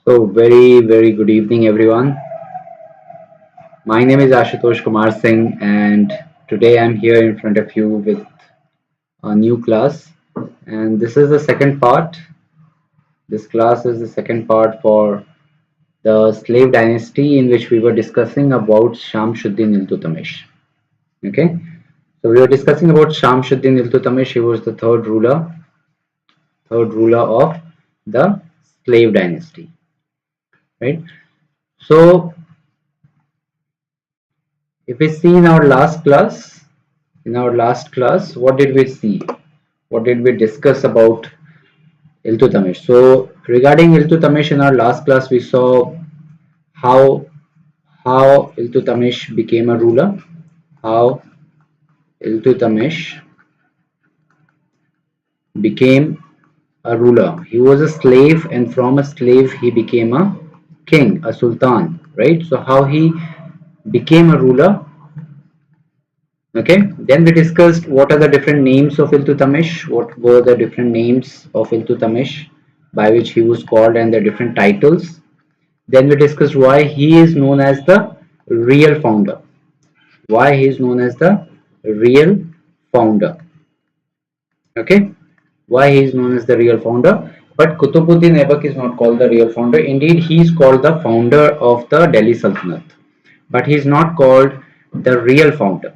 So very good evening everyone. My name is Ashutosh Kumar Singh and today I'm here in front of you with a new class, and this is the second part. This class is the second part for the slave dynasty in which we were discussing about Shamsuddin Iltutamish. Okay, so we were discussing about Shamsuddin Iltutamish. He was the third ruler of the slave dynasty, right? So if we see in our last class, what did we see? What did we discuss about Iltutamish? So regarding Iltutamish in our last class, we saw how Iltutamish became a ruler, how Iltutamish became a ruler. He was a slave, and from a slave he became a king, a sultan, right? So how he became a ruler. Okay, then we discussed what are the different names of Iltutamish, what were the different names of Iltutamish by which he was called, and the different titles. Then we discussed why he is known as the real founder. Why he is known as the real founder. Okay, why he is known as the real founder. But Qutbuddin Aibak is not called the real founder. Indeed, he is called the founder of the Delhi Sultanate, but he is not called the real founder.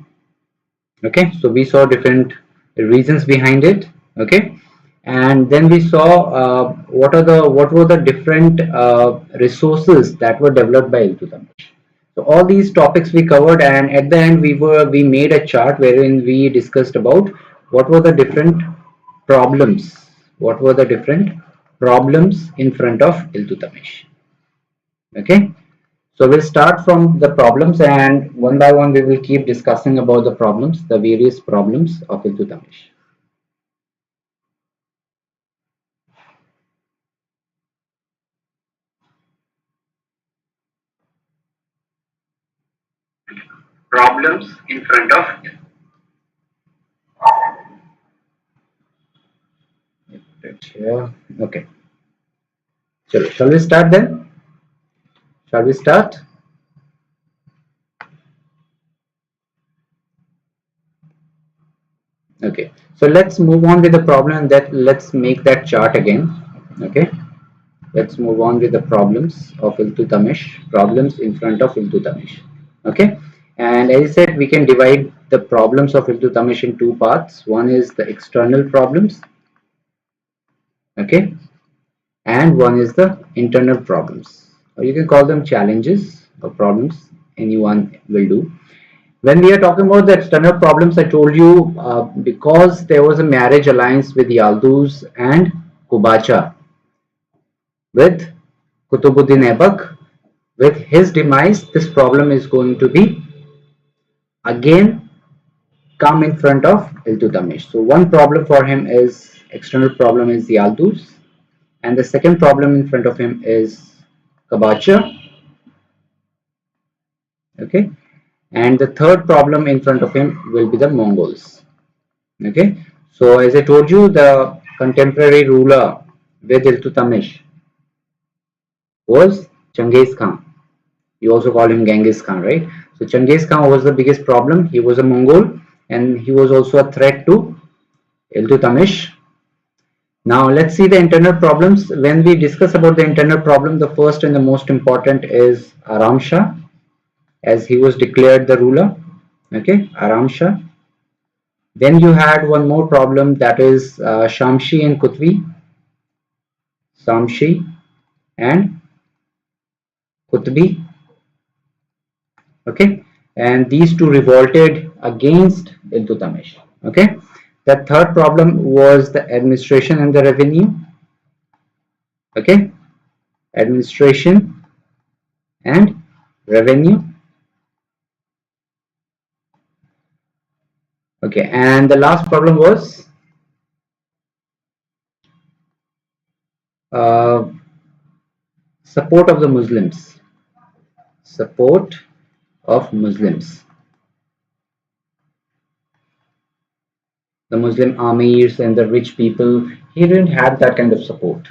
Okay, so we saw different reasons behind it. Okay, and then we saw what were the different resources that were developed by Iltutamish. So all these topics we covered, and at the end we made a chart wherein we discussed about what were the different problems, what were the different problems in front of Iltutamish. Okay, so we'll start from the problems, and one by one we will keep discussing about the problems, the various problems of Iltutamish. Problems in front of it here. Okay. So shall we start then? Shall we start? Okay. So let's move on with the problem, that let's make that chart again. Okay. Let's move on with the problems of Iltutamish, problems in front of Iltutamish. Okay. And as I said, we can divide the problems of Iltutamish in two parts. One is the external problems, okay, and one is the internal problems, or you can call them challenges or problems, anyone will do. When we are talking about the external problems, I told you because there was a marriage alliance with Yalduz and Kubacha with Qutbuddin Aibak, with his demise this problem is going to be again come in front of Iltutamish. So one problem for him is, external problem is Yalduz, and the second problem in front of him is Kabacha. Okay, and the third problem in front of him will be the Mongols. Okay, so as I told you, the contemporary ruler with Iltutamish was Genghis Khan. You also call him Genghis Khan, right? So Genghis Khan was the biggest problem. He was a Mongol, and he was also a threat to Iltutamish. Now let's see the internal problems. When we discuss about the internal problem, the first and the most important is Aramsha, as he was declared the ruler. Okay, Aramsha. Then you had one more problem, that is Shamshi and Qutbi. Shamshi and Qutbi. Okay, and these two revolted against Iltutamish. Okay, the third problem was the administration and the revenue. Okay, administration and revenue. Okay, and the last problem was uh, support of the Muslims. Support of Muslims. The Muslim armies and the rich people, he didn't have that kind of support.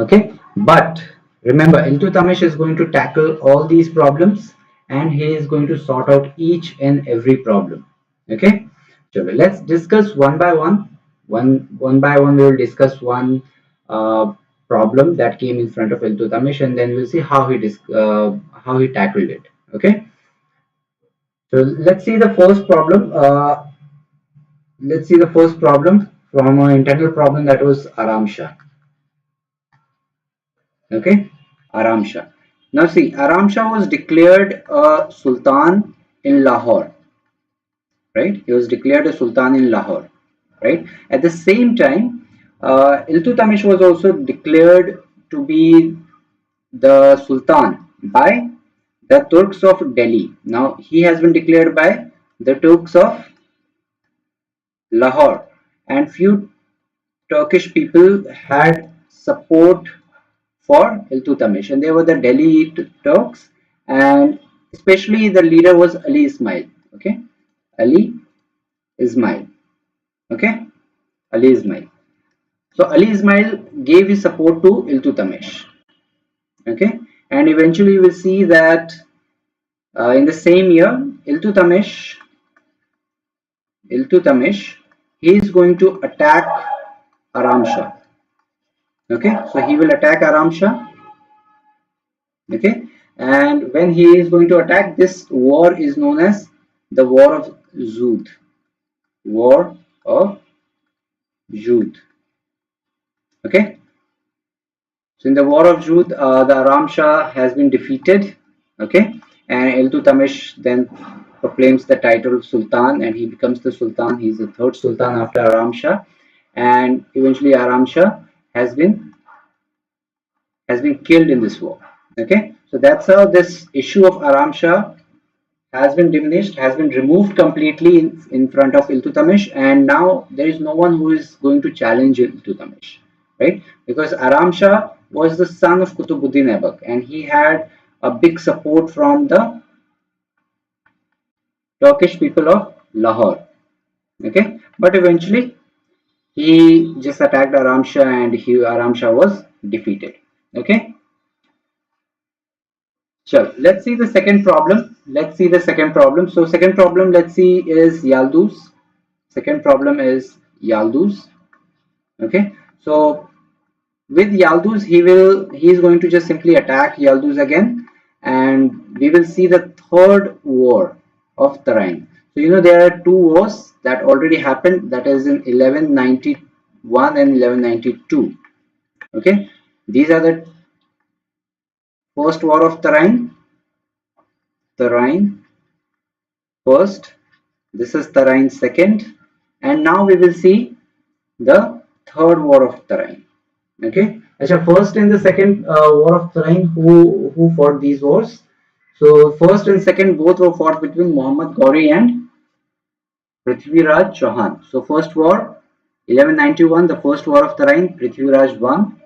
Okay, but Remember, Iltutamish is going to tackle all these problems and he is going to sort out each and every problem. Okay, so let's discuss one by one. One by one, we will discuss one problem that came in front of Iltutamish, and then we'll see how he tackled it. Okay, so let's see the first problem. Let's see the first problem from an internal problem, that was Aramsha. Okay, Aramsha. Now see, Aramsha was declared a Sultan in Lahore, right? He was declared a Sultan in Lahore, right? At the same time, Iltutamish was also declared to be the Sultan by the Turks of Delhi. Now he has been declared by the Turks of Lahore, and few Turkish people had support for Iltutamish, and they were the Delhi Turks, and especially the leader was Ali Ismail. Okay, Ali Ismail. Okay, Ali Ismail. So Ali Ismail gave his support to Iltutamish. Okay, and eventually you will see that in the same year, Iltutamish, he is going to attack Aramsha. Okay, so he will attack Aramsha. Okay, and when he is going to attack, this war is known as the War of Zood. War of Zood. Okay, so in the War of Zood, the Aramsha has been defeated. Okay, and Iltutamish then proclaims the title of Sultan, and he becomes the Sultan. He is the third Sultan after Aramsha, and eventually Aramsha has been killed in this war. Okay, so that's how this issue of Aramsha has been diminished, has been removed completely in front of Iltutamish, and now there is no one who is going to challenge Iltutamish, right? Because Aramsha was the son of Kutubuddin Aibak, and he had a big support from the Turkish people of Lahore. Okay, but eventually he just attacked Aramsha, and Aramsha was defeated. Okay. Sure. Let's see the second problem. Let's see the second problem. So second problem, let's see, is Yalduz. Second problem is Yalduz. Okay. So with Yalduz, he is going to just simply attack Yalduz again, and we will see the third war of Tarain. So you know there are two wars that already happened. That is in 1191 and 1192. Okay. These are the first war of Tarain first, this is Tarain second, and now we will see the third war of Tarain. Okay, Achha, first and the second war of Tarain, who fought these wars? So first and second both were fought between Muhammad Ghori and Prithviraj Chauhan. So first war 1191, the first war of Tarain, Prithviraj won,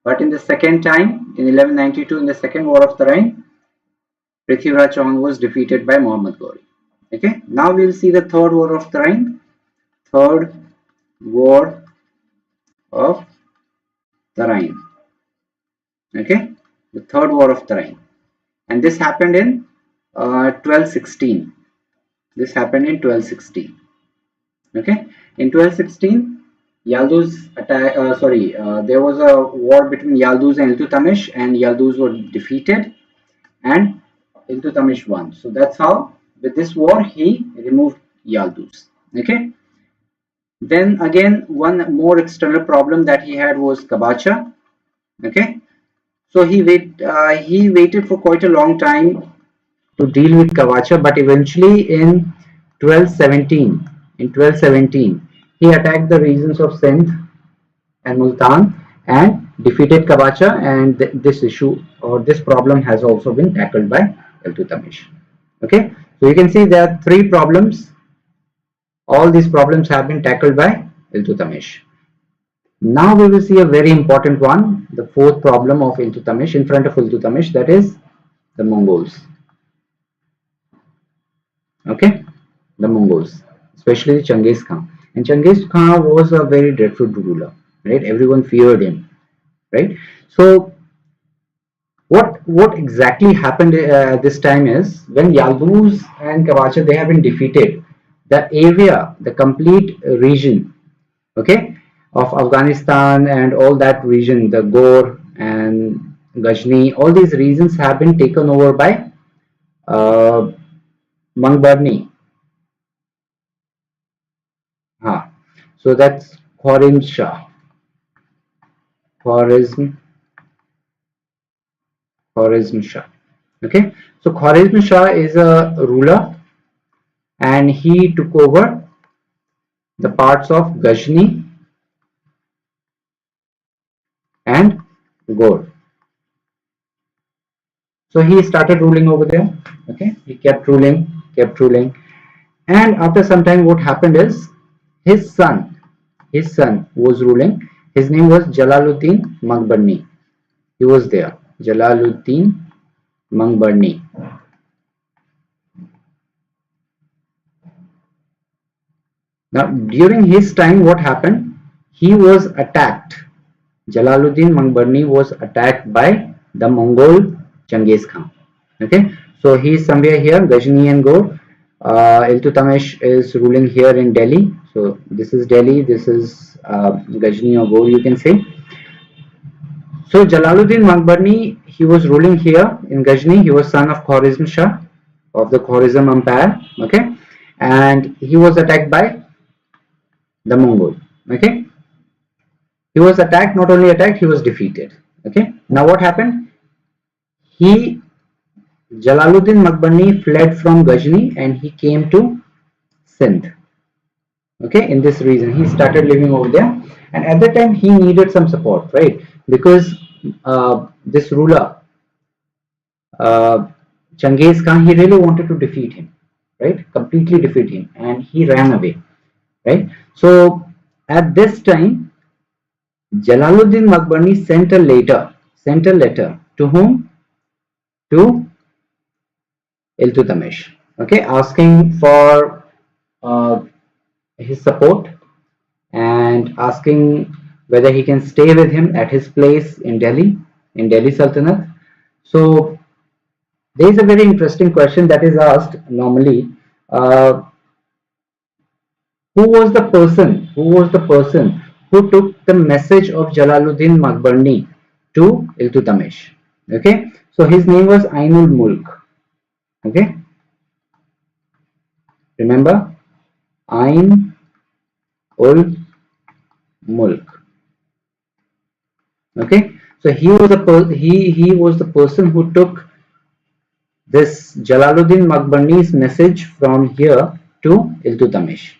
but in the second time in 1192, in the second war of Tarain, Prithviraj Chauhan was defeated by Muhammad Ghori. Okay, now we will see the third war of Tarain. Third war of Tarain. Okay, the third war of Tarain, and this happened in 1216. This happened in 1216. Okay, in 1216, Yalduz attack. There was a war between Yalduz and Iltutamish, and Yalduz were defeated, and Iltutamish won. So that's how, with this war, he removed Yalduz. Okay. Then again, one more external problem that he had was Kabacha. Okay, so he waited for quite a long time to deal with Kabacha, but eventually in 1217, he attacked the regions of Sindh and Multan and defeated Kabacha, and this issue or this problem has also been tackled by Iltutamish. Okay, so you can see there are three problems. All these problems have been tackled by Iltutamish. Now we will see a very important one, the fourth problem of Iltutamish in front of Iltutamish, that is the Mongols. Okay, the Mongols, especially Genghis Khan. And Genghis Khan was a very dreadful ruler, right? Everyone feared him, right? So What exactly happened at this time is when Yalduz and Kavacha, they have been defeated, the area, the complete region, okay, of Afghanistan and all that region, the Gor and Ghazni, all these regions have been taken over by uh, Mangbarni. So that's Khwarizm Shah. Khwarizm, Khwarizm Shah. Okay, so Khwarizm Shah is a ruler and he took over the parts of Ghazni and Gor. So he started ruling over there. Okay, he kept ruling, and after some time, what happened is his son was ruling. His name was Jalaluddin Mangbarni. He was there, Jalaluddin Mangbarni. Now, during his time, what happened? He was attacked. Jalaluddin Mangbarni was attacked by the Mongol Genghis Khan. Okay, so he is somewhere here, Ghazni and Gor. Iltutamish is ruling here in Delhi. So this is Delhi, this is Ghazni or Gor, you can say. So Jalaluddin Mangbarni, he was ruling here in Ghazni. He was son of Khwarizm Shah of the Khwarizm Empire. Okay, and he was attacked by the Mongol. Okay, he was attacked, not only attacked, he was defeated. Okay, now what happened? He Jalaluddin Mangbarni fled from Ghazni and he came to Sindh. Okay, in this region, he started living over there, and at that time he needed some support, right? Because this ruler, uh, Genghis Khan, he really wanted to defeat him, right? Completely defeat him, and he ran away, right? So at this time, Jalaluddin Mangbarni sent a letter to whom? To Iltutamish, okay, asking for uh, his support and asking whether he can stay with him at his place in Delhi Sultanate. So there is a very interesting question that is asked normally. Uh, who was the person who took the message of Jalaluddin Mangbarni to Iltutamish? Okay, so his name was Ainul Mulk. Okay, remember Ain ul Mulk. Okay, so he was the person who took this Jalaluddin Mangbarni's message from here to Iltutamish.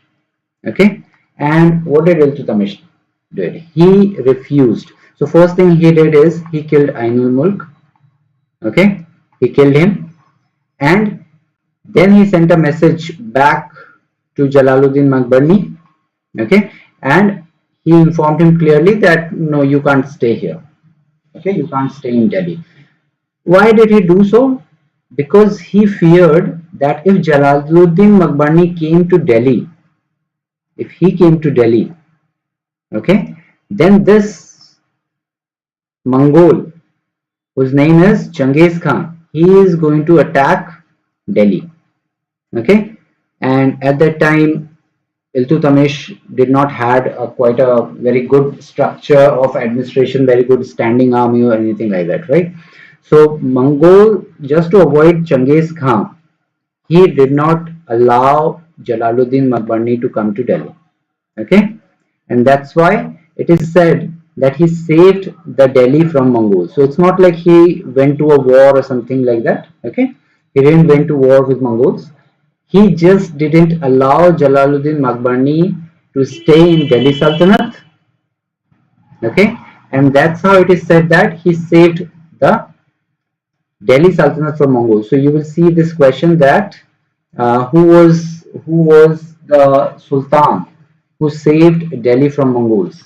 Okay, and what did Iltutamish did? He refused. So first thing he did is he killed Ainul Mulk. Okay, he killed him, and then he sent a message back to Jalaluddin Mangbarni. Okay, and he informed him clearly that no, you can't stay here. Okay, you can't stay in Delhi. Why did he do so? Because he feared that if Jalaluddin Mangbarni came to Delhi, if he came to Delhi, okay, then this Mongol, whose name is Genghis Khan, he is going to attack Delhi. Okay, and at that time, Iltutamish did not had quite a very good structure of administration, very good standing army or anything like that, right? So Mongol, just to avoid Genghis Khan, he did not allow Jalaluddin Mangbarni to come to Delhi. Okay, and that's why it is said that he saved the Delhi from Mongols. So it's not like he went to a war or something like that. Okay, he didn't went to war with Mongols. He just didn't allow Jalaluddin Mangbarni to stay in Delhi Sultanate. Okay, and that's how it is said that he saved the Delhi Sultanate from Mongols. So you will see this question that who was the Sultan who saved Delhi from Mongols?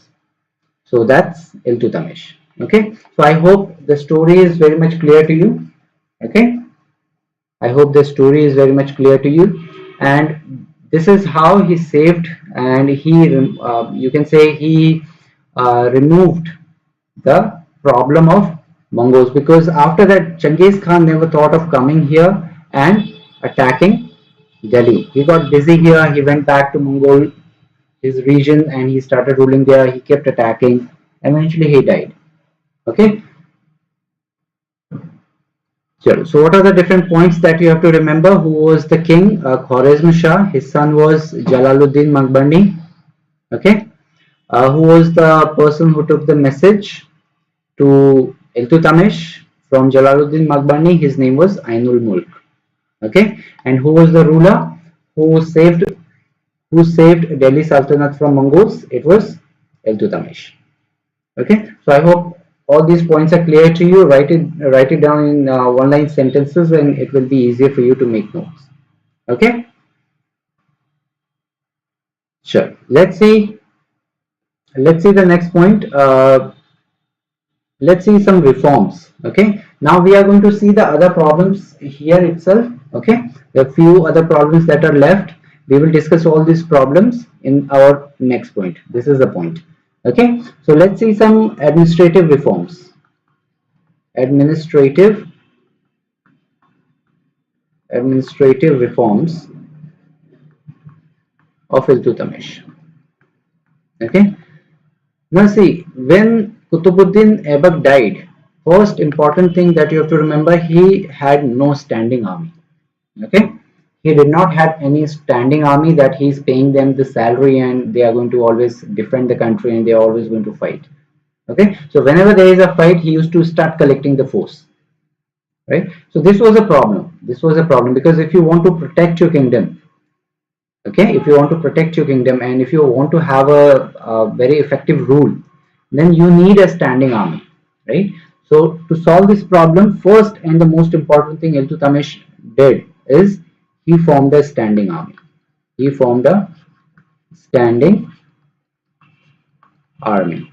So that's Iltutamish. Okay, so I hope the story is very much clear to you. Okay, I hope the story is very much clear to you, and this is how he saved, and you can say he removed the problem of Mongols, because after that Genghis Khan never thought of coming here and attacking Delhi. He got busy here. He went back to Mongol, his region, and he started ruling there. He kept attacking. Eventually, he died. Okay. So what are the different points that you have to remember? Who was the king? Khwarezm Shah. His son was Jalaluddin Maghbani. Okay. Who was the person who took the message to Iltutamish from Jalaluddin Maghbani? His name was Ainul Mulk. Okay. And who was the ruler who saved Delhi Sultanate from Mongols? It was Iltutamish. Okay, so I hope all these points are clear to you. Write it down in one-line sentences, and it will be easier for you to make notes. Okay, sure. Let's see. Let's see the next point. Let's see some reforms. Okay, now we are going to see the other problems here itself. Okay, there are few other problems that are left. We will discuss all these problems in our next point. This is the point. Okay, so let's see some administrative reforms. Administrative reforms of Iltutamish. Okay, now see, when Qutbuddin Aibak died, first important thing that you have to remember, he had no standing army. Okay, he did not have any standing army that he's paying them the salary and they are going to always defend the country and they are always going to fight. Okay, so whenever there is a fight, he used to start collecting the force. Right, so this was a problem because if you want to protect your kingdom, okay, if you want to protect your kingdom and if you want to have a very effective rule, then you need a standing army, right? So to solve this problem, first and the most important thing Iltutamish did is he formed a standing army. He formed a standing army.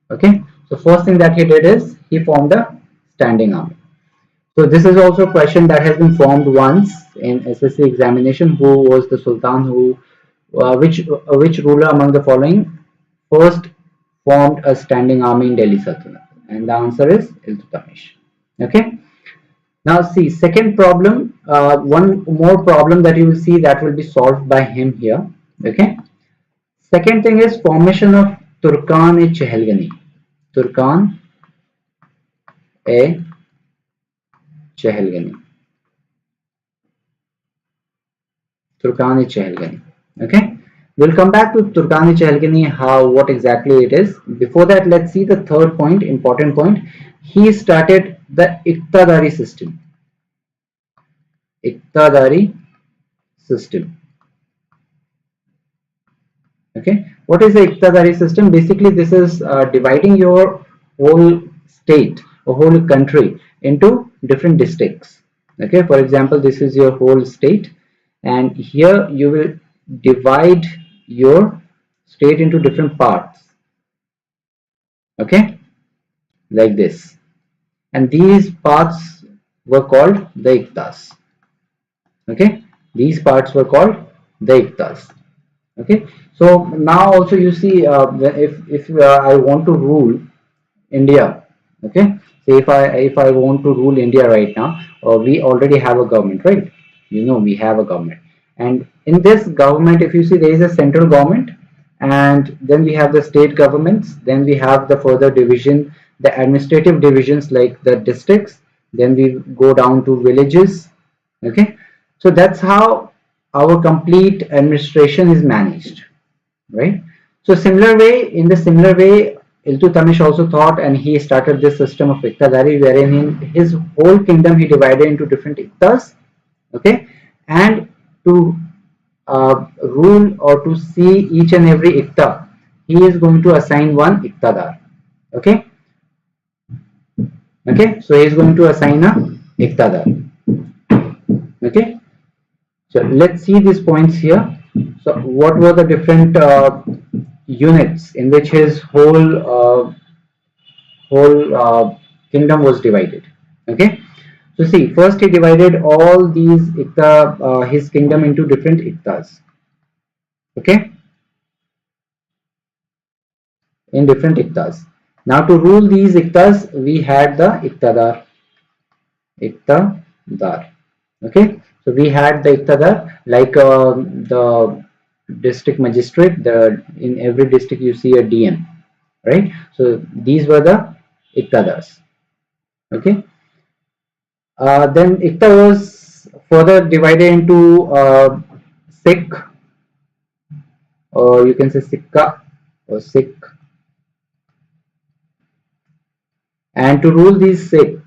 Okay, so first thing that he did is he formed a standing army. So this is also a question that has been formed once in SSC examination. Who was the Sultan which ruler among the following first formed a standing army in Delhi Sultanate? And the answer is Iltutamish. Okay. Now see, second problem, one more problem that you will see that will be solved by him here. Okay. Second thing is formation of Turkan-e-Chehelgani. Turkan-e-Chehelgani. Turkan-e-Chehelgani. Okay. We'll come back to Turkan-e-Chehelgani, what exactly it is. Before that, let's see the third point, important point. He started the Iqtadari system. Iqtadari system. Okay, what is the Iqtadari system? Basically, this is dividing your whole state or whole country into different districts. Okay, for example, this is your whole state, and here you will divide your state into different parts. Okay, like this, and these parts were called the Iqtas. Okay, these parts were called the Iqtas. Okay, so now also you see, if I want to rule India, okay, say if I want to rule India right now, we already have a government, right? You know, we have a government, and in this government, if you see, there is a central government, and then we have the state governments, then we have the further division, the administrative divisions like the districts, then we go down to villages. Okay, so that's how our complete administration is managed, right? So in the similar way, Iltutamish also thought, and he started this system of Iqtadari, wherein in his whole kingdom he divided into different Iqtas. Okay, and to rule or to see each and every Iqta, he is going to assign one Iqtadar. Okay, so he is going to assign a Iqtadar. Okay, so let's see these points here. So what were the different units in which his whole kingdom was divided? Okay, so see, first he divided all these his kingdom into different Iqtas. Okay, in different Iqtas. Now to rule these iktas, we had the iktadar. Iktadar. Okay, so we had the iktadar, like the district magistrate. In every district you see a DM, right? So these were the iktadars. Okay, then ikta was further divided into Sikh, or you can say Sikka or Sikh. And to rule these Sikh,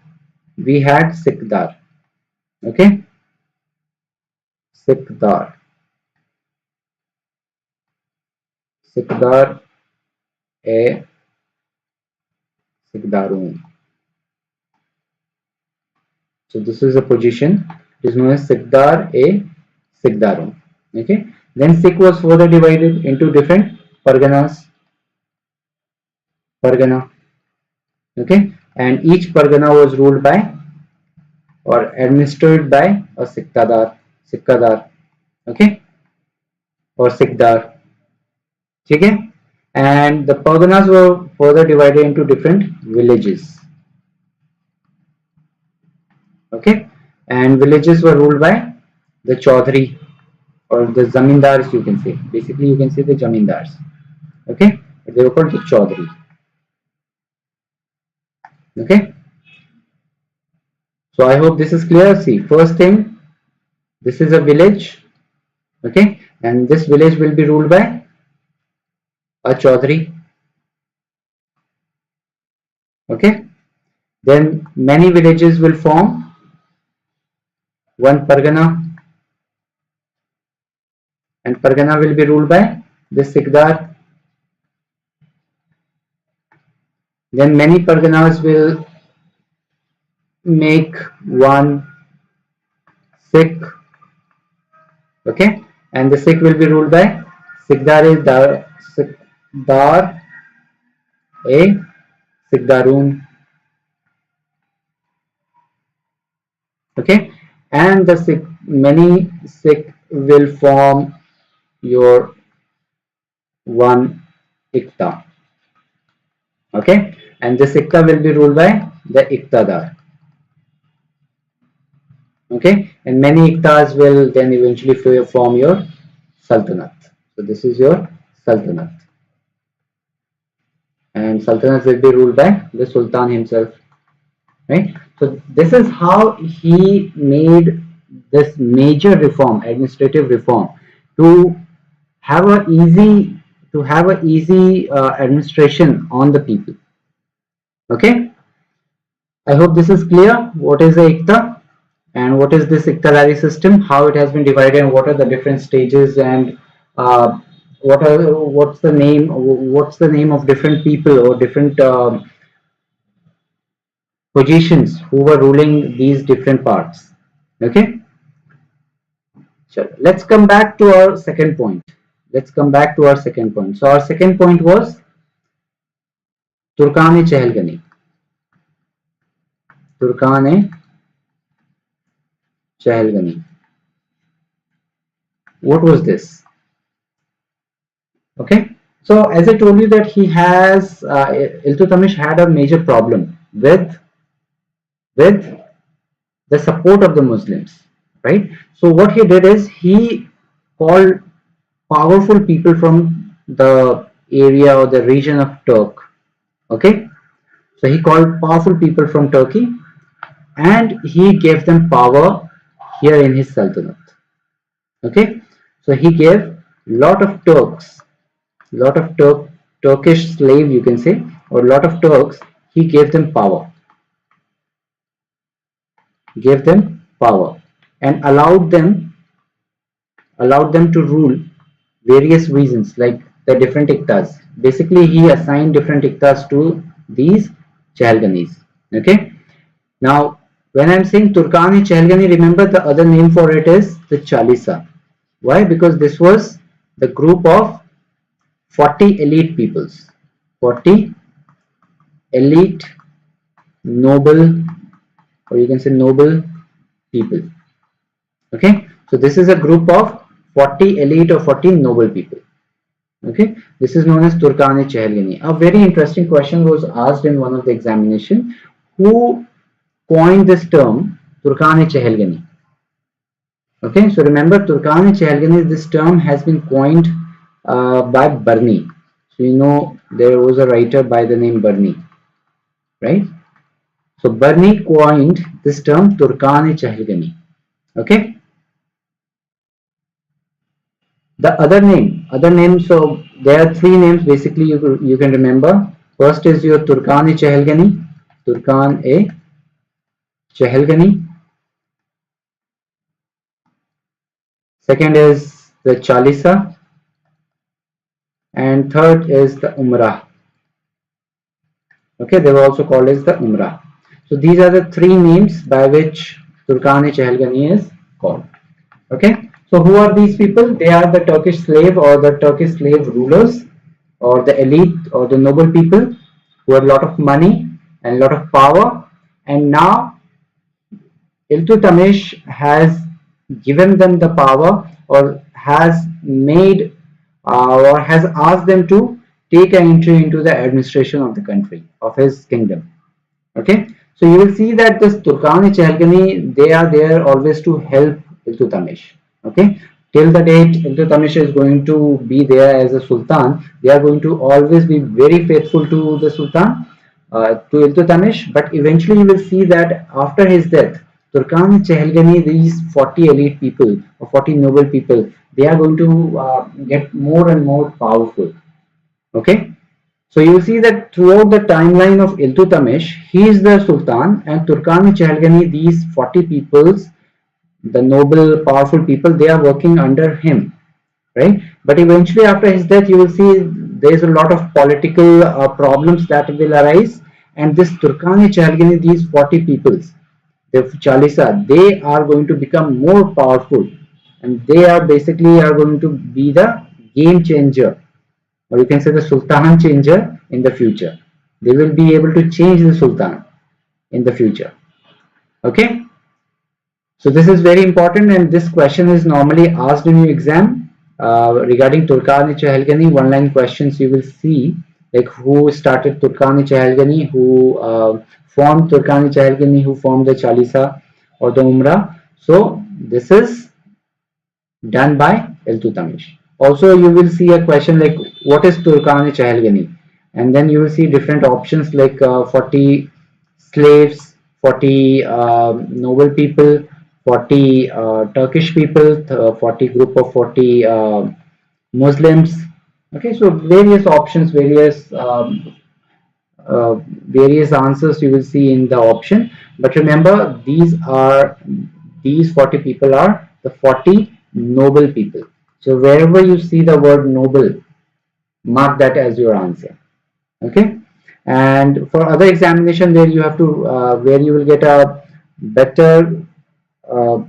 we had Sikhdar. Okay, Sikhdar. Sikhdar a Sikhdarun. So this is a position. It is known as Sikhdar a Sikhdarun. Okay. Then Sikh was further divided into different parganas. Pargana. Okay. And each pargana was ruled by or administered by a Sikhdar. Sikhdar. Okay. Or Sikhdar. Okay. And the parganas were further divided into different villages. Okay, and villages were ruled by the Chaudhary or the Zamindars, you can say. Basically, you can say the Zamindars. Okay, they were called the Chaudhary. Okay, so I hope this is clear. See, first thing, this is a village. Okay, and this village will be ruled by a Chaudhary. Okay, then many villages will form one Pargana, and Pargana will be ruled by the Sikhdar. Then many Parganas will make one Sikh. Okay, and the Sikh will be ruled by Sikhdar is Sikhdar a Sikhdarun. Okay, and the Sikh, many Sikh will form your one Ikta. Okay, and the Ikta will be ruled by the Iktadar. Okay, and many Iktas will then eventually form your Sultanate. So this is your Sultanate, and Sultanate will be ruled by the Sultan himself. Right, so this is how he made this major reform, administrative reform, to have a easy administration on the people. Okay, I hope this is clear. What is the Ikta and what is this Iktadari system, how it has been divided, and what are the different stages, and what's the name of different people or different positions who were ruling these different parts. Okay, so let's come back to our second point. So our second point was Turkan-e Chehelgani. Turkan-e Chehelgani. What was this? Okay, so as I told you that Iltutamish had a major problem with the support of the Muslims, right? So what he did is he called powerful people from the area or the region of Turk. Okay, so he called powerful people from Turkey and he gave them power here in his Sultanate. Okay, so he gave lot of Turkish slave, you can say, or lot of Turks, he gave them power. And allowed them to rule various regions like the different iktas. Basically, he assigned different iktas to these Chehelganis. Okay. Now, when I'm saying Turkani Chehelgani, remember the other name for it is the Chalisa. Why? Because this was the group of 40 elite peoples. 40 elite noble, or you can say noble people. Okay, so this is a group of 40 elite or 40 noble people. Okay, this is known as Turkan-e Chehelgani. A very interesting question was asked in one of the examination. Who coined this term Turkan-e Chehelgani? Okay, so remember Turkan-e Chehelgani, this term has been coined by Barni. So you know there was a writer by the name Barni, right? So Barni coined this term Turkan-e Chehelgani. Okay, the other name. So there are three names basically you can remember. First is your Turkan-e Chehelgani, Turkan-e Chehelgani. Second is the Chalisa, and third is the Umrah. Okay, they were also called as the Umrah. So these are the three names by which Turkan-e Chehelgani is called. Okay, so who are these people? They are the Turkish slave or the Turkish slave rulers or the elite or the noble people who had a lot of money and a lot of power, and now Iltutamish has given them the power or has made or has asked them to take an entry into the administration of the country, of his kingdom. Okay, so you will see that this Turkan-e Chehelgani, they are there always to help Iltutamish. Okay, till the date Iltutamish is going to be there as a Sultan, they are going to always be very faithful to the Sultan, to Iltutamish. But eventually you will see that after his death, Turkan-e Chehelgani, these 40 elite people or 40 noble people, they are going to get more and more powerful. Okay, so you will see that throughout the timeline of Iltutamish, he is the Sultan, and Turkan-e Chehelgani, these 40 peoples, the noble, powerful people, they are working under him, right? But eventually, after his death, you will see there is a lot of political problems that will arise, and this Turkan-e Chehelgani, these 40 peoples, the Chalisa, they are going to become more powerful, and they are basically are going to be the game changer, or you can say the Sultan changer in the future. They will be able to change the Sultan in the future. Okay, so this is very important, and this question is normally asked in your exam regarding Turkan-e Chehelgani. One line questions you will see, like who started Turkan-e Chehelgani, who formed Turkan-e Chehelgani, who formed the Chalisa or the Umrah. So this is done by Iltutamish. Also, you will see a question like what is Turkan-e Chehelgani, and then you will see different options like 40 slaves, 40 noble people, 40 Turkish people, 40 group of 40 Muslims. Okay, so various options, various answers you will see in the option. But remember, these 40 people are the 40 noble people. So wherever you see the word noble, mark that as your answer. Okay, and for other examination where you have to where you will get a better uh,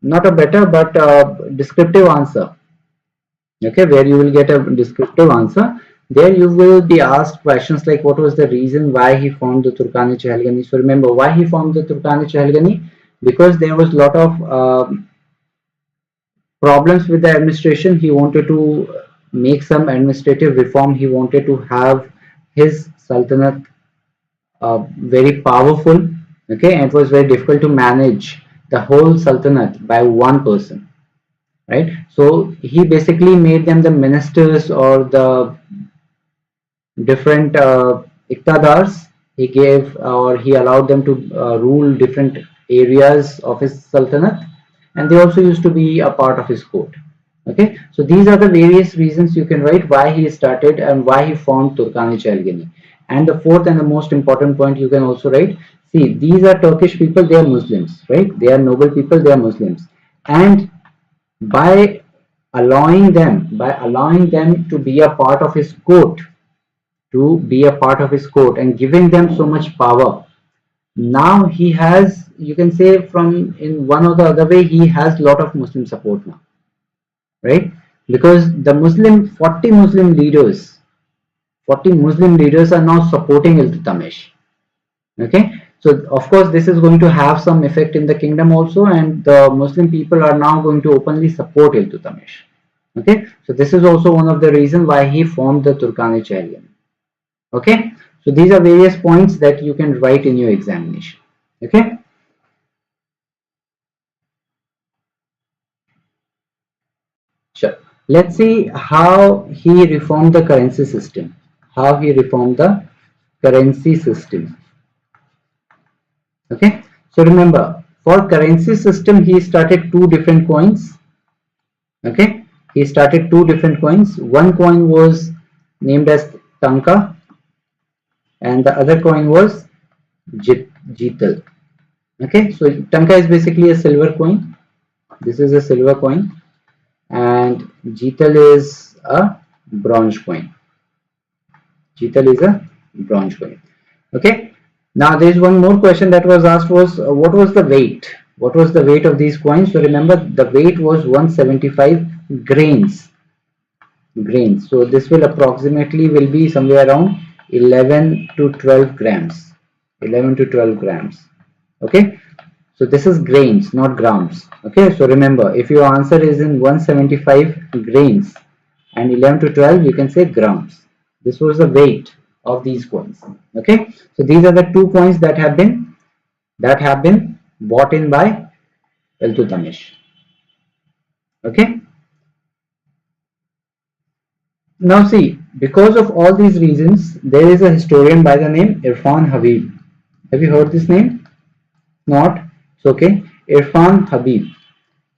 not a better but a descriptive answer. Okay, where you will get a descriptive answer, there you will be asked questions like what was the reason why he formed the Turkan-e Chehelgani. So remember why he formed the Turkan-e Chehelgani, because there was a lot of problems with the administration. He wanted to make some administrative reform. He wanted to have his Sultanate very powerful. Okay, and it was very difficult to manage the whole Sultanate by one person, right? So he basically made them the ministers or the different iqtadars. He gave or he allowed them to rule different areas of his sultanate, and they also used to be a part of his court. Okay, so these are the various reasons you can write why he started and why he formed Turkan-e Chehelgani. And the fourth and the most important point you can also write, see, these are Turkish people, they are Muslims, right? They are noble people, they are Muslims, and by allowing them to be a part of his court, and giving them so much power, now he has, you can say, from in one or the other way, he has a lot of Muslim support now, right? Because the Muslim 40 Muslim leaders are now supporting Iltutamish. Okay, so of course this is going to have some effect in the kingdom also, and the Muslim people are now going to openly support Iltutamish. Okay, so this is also one of the reasons why he formed the Turkanic area. Okay, so these are various points that you can write in your examination. Okay, sure. Let's see how he reformed the currency system. How he reformed the currency system. Okay, so remember, for currency system he started two different coins. Okay, he started two different coins. One coin was named as Tanka and the other coin was Jital. Okay, so Tanka is basically a silver coin. This is a silver coin, and Jital is a bronze coin. Jital is a bronze coin. Okay. Now there is one more question that was asked was what was the weight? What was the weight of these coins? So remember the weight was 175 grains. Grains. So this will approximately will be somewhere around 11 to 12 grams. 11 to 12 grams. Okay. So this is grains, not grams. Okay. So remember, if your answer is in 175 grains and 11 to 12, you can say grams. This was the weight of these coins. Okay. So these are the 2 coins that have been bought in by Iltutamish. Okay. Now see, because of all these reasons, there is a historian by the name Irfan Habib. Have you heard this name? Not? It's okay. Irfan Habib.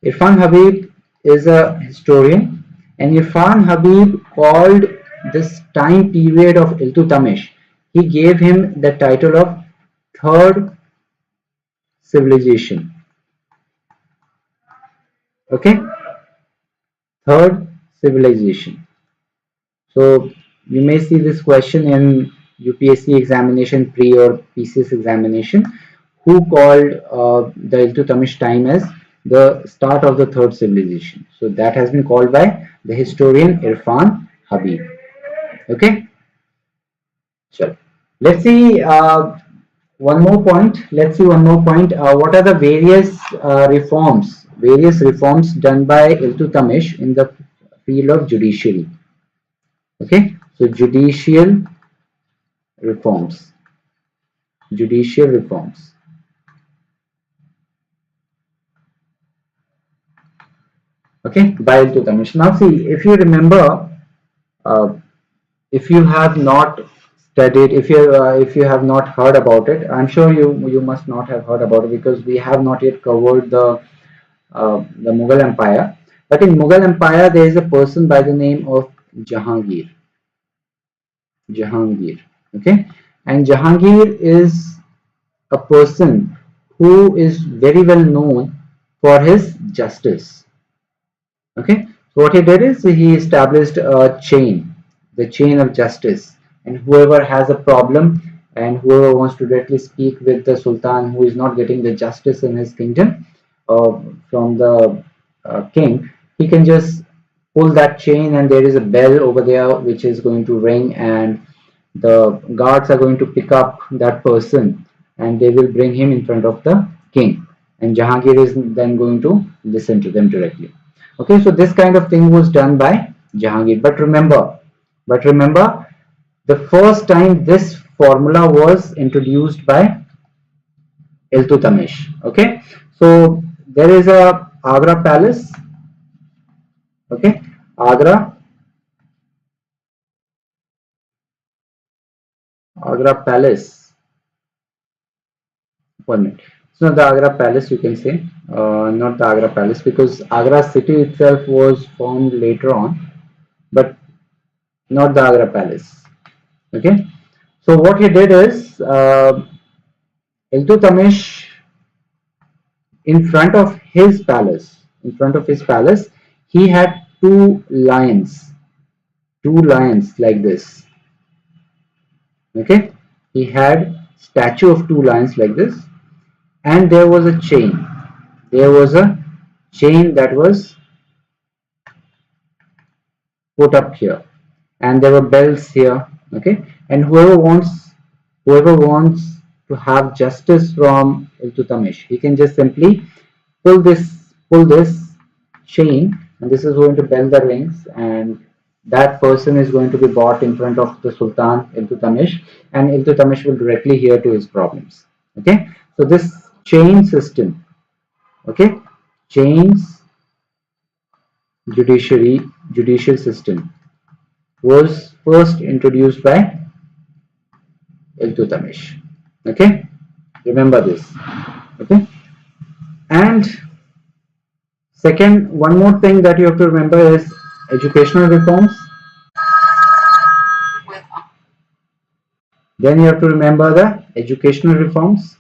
Irfan Habib is a historian, and Irfan Habib called this time period of Iltutamish. He gave him the title of third civilization. Okay, third civilization. So you may see this question in UPSC examination pre or PCS examination. Who called the Iltutamish time as the start of the third civilization? So that has been called by the historian Irfan Habib. Okay, sure. Let's see one more point. Let's see one more point. What are the various reforms done by Iltutamish in the field of judiciary? Okay, so reforms, judicial reforms. Okay, by Iltutamish. Now see, if you remember, uh, if you have not studied, if you have not heard about it, I'm sure you must not have heard about it because we have not yet covered the Mughal Empire. But in Mughal Empire, there is a person by the name of Jahangir. Jahangir. Okay, and Jahangir is a person who is very well known for his justice. Okay, so what he did is he established a chain, the chain of justice, and whoever has a problem and whoever wants to directly speak with the Sultan who is not getting the justice in his kingdom from the king, he can just pull that chain and there is a bell over there which is going to ring and the guards are going to pick up that person and they will bring him in front of the king and Jahangir is then going to listen to them directly. Okay, so this kind of thing was done by Jahangir. But remember, the first time this formula was introduced by Iltutamish. Okay, so there is a Agra Palace. Okay, Agra Agra Palace. 1 minute. It's not the Agra Palace, you can say, not the Agra Palace, because Agra city itself was formed later on, but not the Agra Palace. Okay, so what he did is Iltutamish, in front of his palace, he had two lions like this. Okay, he had statue of two lions like this, and there was a chain. There was a chain that was put up here, and there were bells here. Okay, and whoever wants to have justice from Iltutamish, he can just simply pull this chain and this is going to bell the rings, and that person is going to be brought in front of the Sultan Iltutamish, and Iltutamish will directly hear to his problems. Okay, so this chain system, okay, chains judicial system was first introduced by Iltutamish. Okay, remember this. Okay, and second, one more thing that you have to remember is educational reforms. Then you have to remember the educational reforms.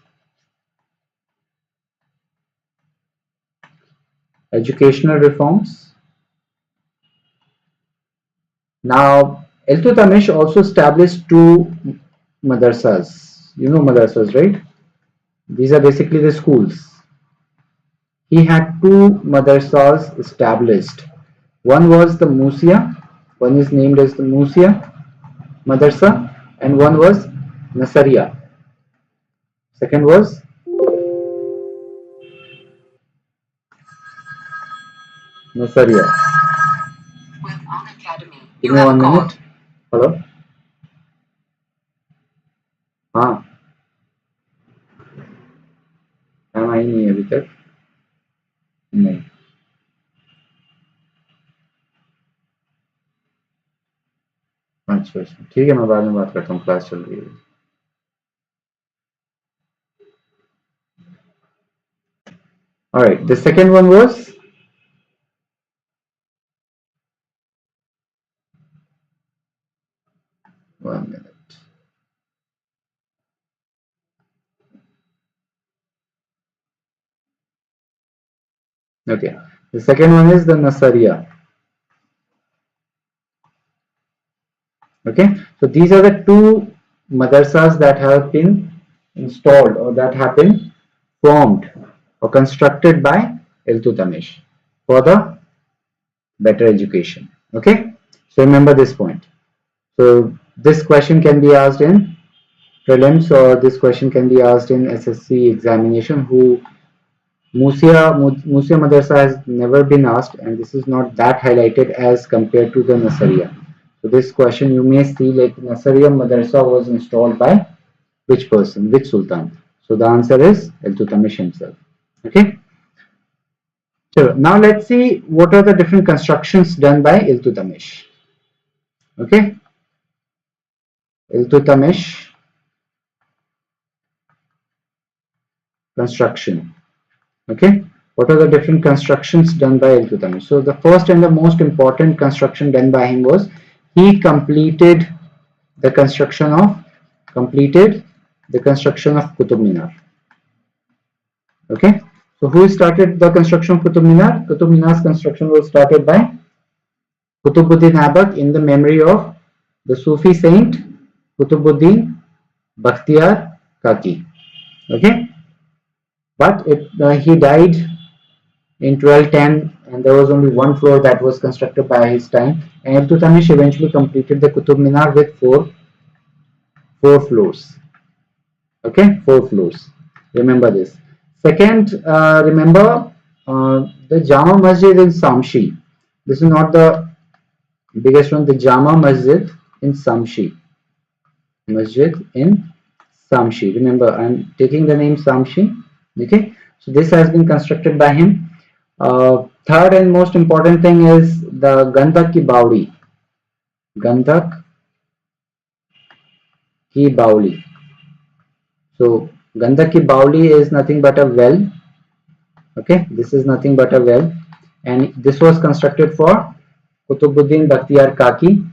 Educational reforms. Now, Iltutamish also established two madrasas. You know madrasas, right? These are basically the schools. He had two madrasas established. One was the Musia, one is named as the Musia Madrasa, and one was Nasaria. Second was Nasaria. Give me 1 minute. Hello? हाँ time I नहीं है अभी तक नहीं अच्छा अच्छा ठीक है मैं बाद में बात करता हूँ क्लास चल रही है alright the second one was one minute okay the second one is the Nasaria. Okay, so these are the two madrasas that have been installed or that have been formed or constructed by Iltutamish for the better education. Okay, so remember this point. So this question can be asked in prelims or this question can be asked in SSC examination. Who Musia Madrasa has never been asked, and this is not that highlighted as compared to the Nasaria. So this question you may see like Nasaria Madrasa was installed by which person, which Sultan? So the answer is Iltutamish himself. Okay. So now let's see what are the different constructions done by Iltutamish. Okay. Iltutamish construction. Okay. What are the different constructions done by Iltutamish? So the first and the most important construction done by him was he completed the construction of Qutub Minar. Okay, so who started the construction of Qutub Minar? Qutub Minar's construction was started by Qutubuddin Aibak in the memory of the Sufi saint Qutubuddin Bakhtiyar Kaki. Okay, but he died in 1210 and there was only one floor that was constructed by his time, and Iltutamish eventually completed the Qutub Minar with four floors. Okay, 4 floors. Remember this. Second, remember the Jama Masjid in Samshi. This is not the biggest one. The Jama Masjid in Samshi. Masjid in Samshi. Remember, I'm taking the name Samshi. Okay, so this has been constructed by him. Third and most important thing is the Gandak ki Baudi. Gandak ki Bauli. So Gandak ki Bauli is nothing but a well. Okay, this is nothing but a well, and this was constructed for Qutubuddin Bakhtiyar Kaki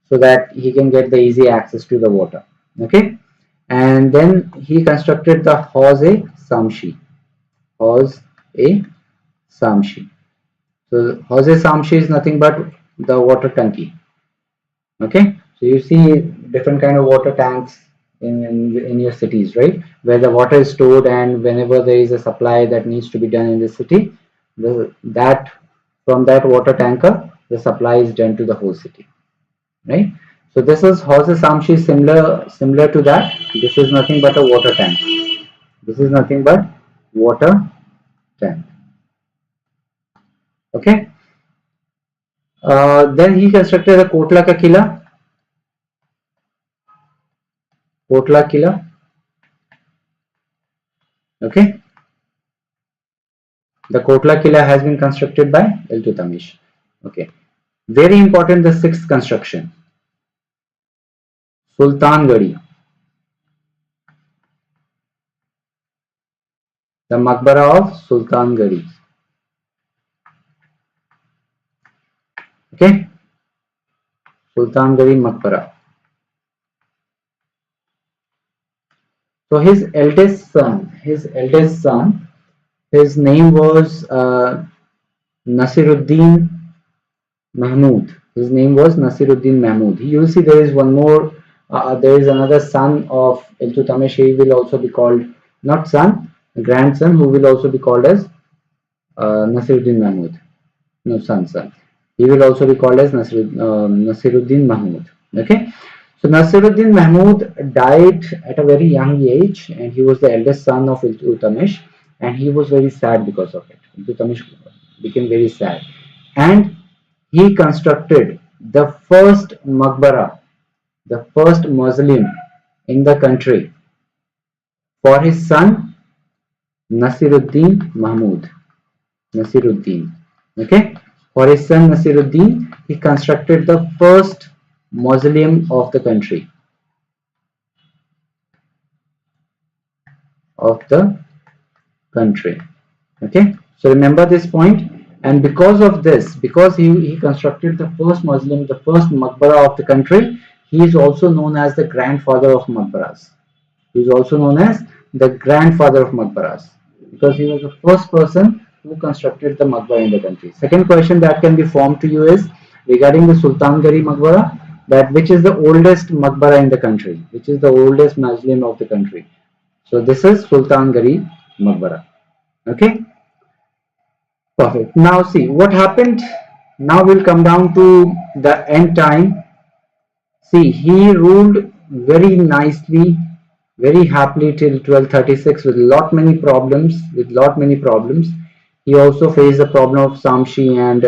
so that he can get the easy access to the water. Okay, and then he constructed the Hauz-e-Samshi. Hauz-e-Samshi. So Hauz-e-Samshi is nothing but the water tanki. Okay, so you see different kind of water tanks in your cities, right, where the water is stored, and whenever there is a supply that needs to be done in the city, from that water tanker the supply is done to the whole city, right? So this is Hauz-e-Samshi, similar to that. This is nothing but a water tank. This is nothing but water tank. Okay, Then he constructed the Kotla ka Kila. Kotla Kila. Okay. The Kotla Kila has been constructed by Iltutamish. Okay. Very important, the sixth construction. Sultangadi. The Maqbara of Sultangadi. Okay. Sultangadi Maqbara. So his eldest son, his name was Nasiruddin Mahmud. His name was Nasiruddin Mahmud. You will see there is one more, there is another son of Iltutamish. He will also be called, not son, grandson, who will also be called as Nasiruddin Mahmud. No, son. He will also be called as Nasiruddin Mahmud. Okay. So Nasiruddin Mahmud died at a very young age, and he was the eldest son of Iltutamish, and he was very sad because of it. Iltutamish became very sad, and he constructed the first maqbara, the first mausoleum in the country for his son Nasiruddin Mahmud. Nasiruddin. Okay. For his son Nasiruddin, he constructed the first mausoleum of the country. Okay. So remember this point. And because of this, because he constructed the first mausoleum, the first maqbara of the country, he is also known as the grandfather of maqbaras. He is also known as the grandfather of maqbaras because he was the first person who constructed the maqbara in the country. Second question that can be formed to you is regarding the Sultangari maqbara, that which is the oldest maqbara in the country, which is the oldest mausoleum of the country. So this is Sultangari maqbara. Okay. Perfect. Now see what happened. Now we'll come down to the end time. See, he ruled very nicely, very happily till 1236 with lot many problems. He also faced the problem of Samshi and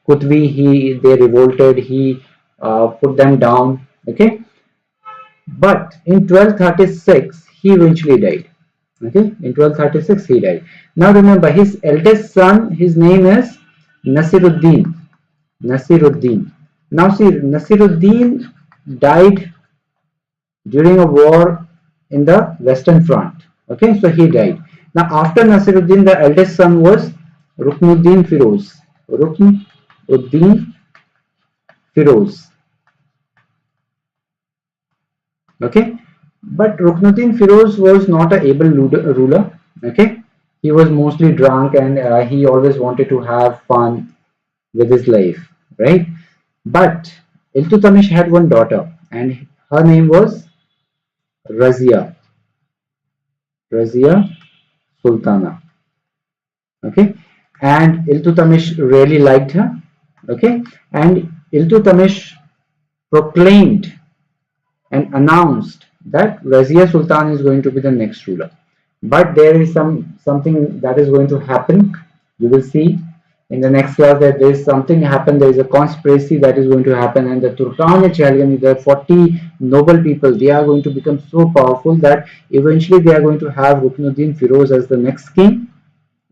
Kutvi. They revolted. He put them down. Okay, but in 1236 he eventually died. Okay, in 1236 he died. Now remember, his eldest son, his name is Nasiruddin. Now see, Nasiruddin died during a war in the Western Front. Okay, so he died. Now after Nasiruddin, the eldest son was Ruknuddin Firoz. Ruknuddin Firoz. Okay, but Ruknuddin Firoz was not an able ruler. Okay, he was mostly drunk and he always wanted to have fun with his life, right? But Iltutamish had one daughter, and her name was Razia. Razia Sultana. Okay, and Iltutamish really liked her. Okay, and Iltutamish proclaimed and announced that Razia Sultan is going to be the next ruler. But there is something that is going to happen. You will see in the next class that there is something happen. There is a conspiracy that is going to happen, and the Turkan, the 40 noble people, they are going to become so powerful that eventually they are going to have Ruknuddin Firoz as the next king.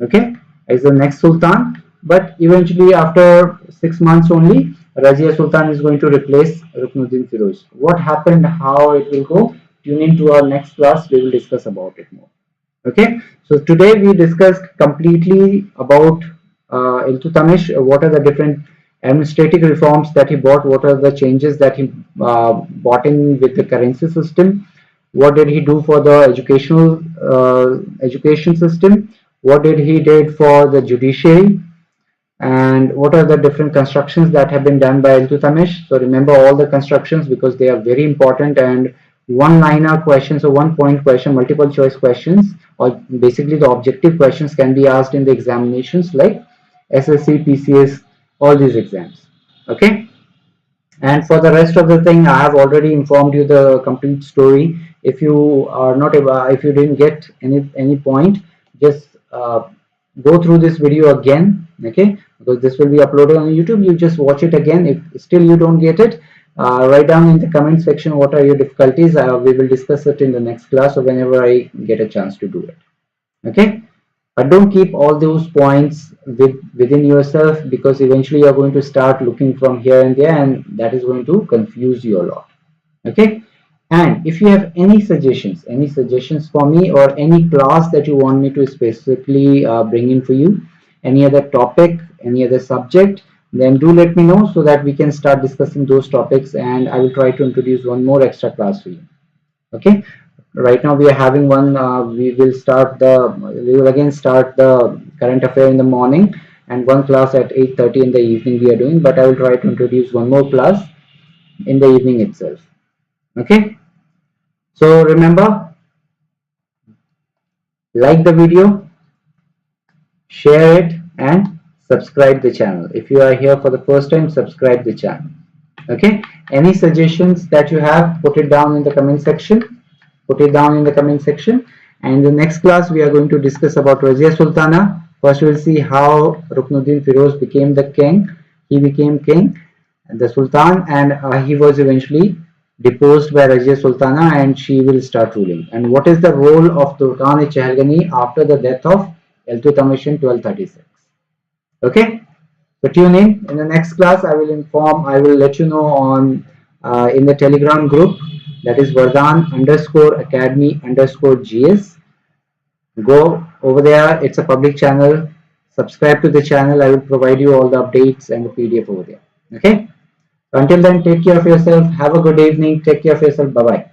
Okay, as the next Sultan. But eventually, after 6 months only, Razia Sultan is going to replace Ruknuddin Firoz. What happened, how it will go, tune into our next class, we will discuss about it more. Okay, so today we discussed completely about Iltutamish, what are the different administrative reforms that he brought, what are the changes that he brought in with the currency system, what did he do for the education system, what did he did for the judiciary, and what are the different constructions that have been done by Iltutamish. So remember all the constructions because they are very important, and one-liner questions or one-point question, multiple choice questions, or basically the objective questions can be asked in the examinations like SSC, PCS, all these exams. Okay. And for the rest of the thing, I have already informed you the complete story. If you are not able, if you didn't get any point, just go through this video again. Okay, because this will be uploaded on YouTube. You just watch it again. If still you don't get it, write down in the comment section what are your difficulties. We will discuss it in the next class or whenever I get a chance to do it. Okay, but don't keep all those points within yourself, because eventually you're going to start looking from here and there, and that is going to confuse you a lot. Okay, and if you have any suggestions for me, or any class that you want me to specifically bring in for you, any other topic, any other subject, then do let me know so that we can start discussing those topics, and I will try to introduce one more extra class for you. Okay, right now we are having one. We will again start the current affair in the morning, and one class at 8:30 in the evening we are doing, but I will try to introduce one more class in the evening itself. Okay, so remember, like the video, share it, and subscribe the channel. If you are here for the first time, subscribe the channel. Okay, any suggestions that you have, put it down in the comment section. And in the next class we are going to discuss about Razia Sultana. First we will see how Ruknuddin Firoz became the king. He became king and the Sultan, and he was eventually deposed by Razia Sultana, and she will start ruling. And what is the role of Turkan Chahalgani after the death of Iltutamish in 1236. Okay, so tune in the next class. I will let you know on in the Telegram group, that is Vardaan_Academy_GS. Go over there, it's a public channel. Subscribe to the channel. I will provide you all the updates and the PDF over there. Okay, until then, take care of yourself. Have a good evening. Take care of yourself. Bye bye.